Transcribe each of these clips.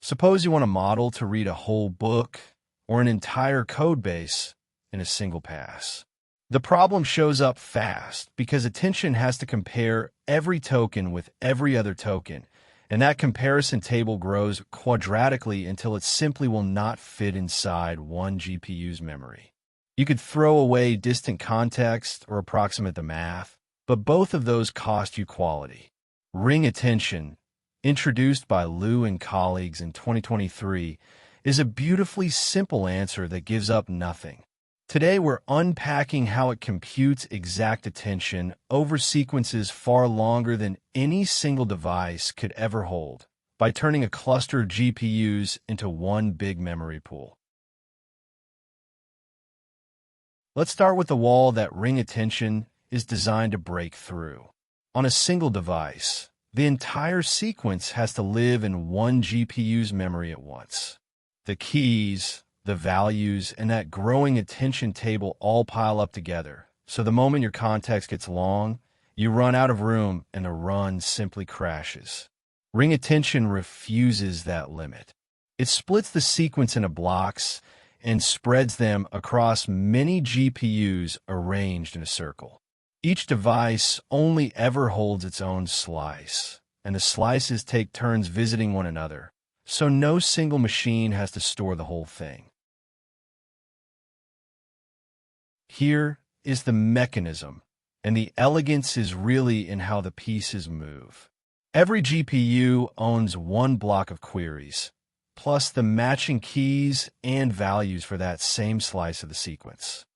Suppose you want a model to read a whole book or an entire code base in a single pass. The problem shows up fast because attention has to compare every token with every other token, and that comparison table grows quadratically until it simply will not fit inside one GPU's memory. You could throw away distant context or approximate the math, but both of those cost you quality. Ring attention, introduced by Liu and colleagues in 2023, is a beautifully simple answer that gives up nothing. Today, we're unpacking how it computes exact attention over sequences far longer than any single device could ever hold by turning a cluster of GPUs into one big memory pool. Let's start with the wall that ring attention is designed to break through. On a single device, the entire sequence has to live in one GPU's memory at once. The keys, the values, and that growing attention table all pile up together. So the moment your context gets long, you run out of room and the run simply crashes. Ring attention refuses that limit. It splits the sequence into blocks and spreads them across many GPUs arranged in a circle. Each device only ever holds its own slice, and the slices take turns visiting one another, so no single machine has to store the whole thing. Here is the mechanism, and the elegance is really in how the pieces move. Every GPU owns one block of queries, plus the matching keys and values for that same slice of the sequence.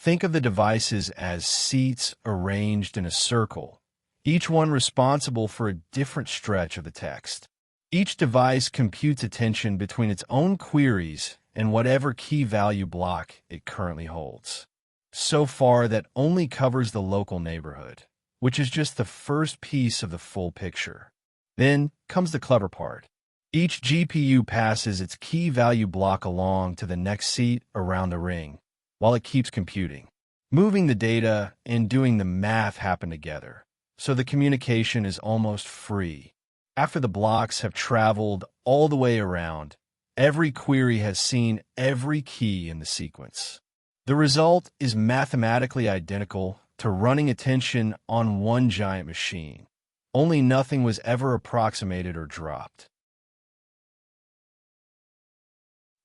Think of the devices as seats arranged in a circle, each one responsible for a different stretch of the text. Each device computes attention between its own queries and whatever key value block it currently holds. So far, that only covers the local neighborhood, which is just the first piece of the full picture. Then comes the clever part. Each GPU passes its key value block along to the next seat around the ring, while it keeps computing. Moving the data and doing the math happen together, so the communication is almost free. After the blocks have traveled all the way around, every query has seen every key in the sequence. The result is mathematically identical to running attention on one giant machine, only nothing was ever approximated or dropped.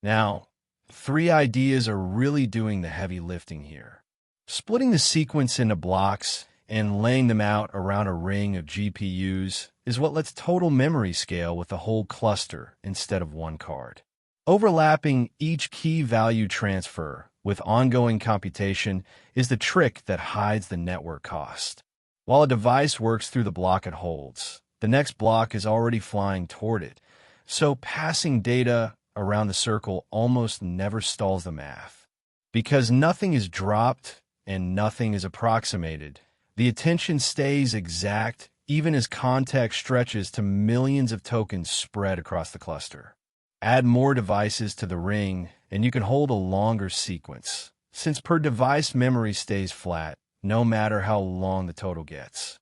Now, three ideas are really doing the heavy lifting here. Splitting the sequence into blocks and laying them out around a ring of GPUs is what lets total memory scale with the whole cluster instead of one card. Overlapping each key value transfer with ongoing computation is the trick that hides the network cost. While a device works through the block it holds, the next block is already flying toward it, so passing data around the circle almost never stalls the math. Because nothing is dropped and nothing is approximated, the attention stays exact even as context stretches to millions of tokens spread across the cluster. Add more devices to the ring, and you can hold a longer sequence, since per device memory stays flat, no matter how long the total gets.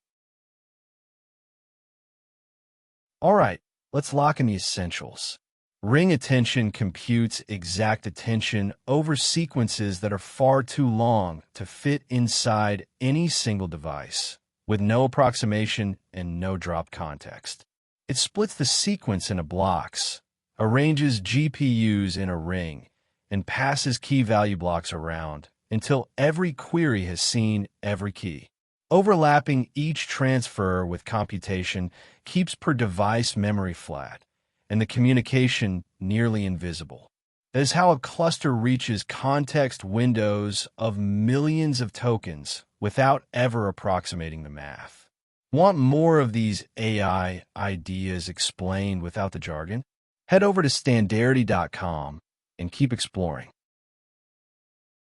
All right, let's lock in the essentials. Ring attention computes exact attention over sequences that are far too long to fit inside any single device, with no approximation and no drop context. It splits the sequence into blocks, arranges GPUs in a ring, and passes key value blocks around until every query has seen every key. Overlapping each transfer with computation keeps per device memory flat, and the communication nearly invisible. That is how a cluster reaches context windows of millions of tokens without ever approximating the math. Want more of these AI ideas explained without the jargon? Head over to standarity.com and keep exploring.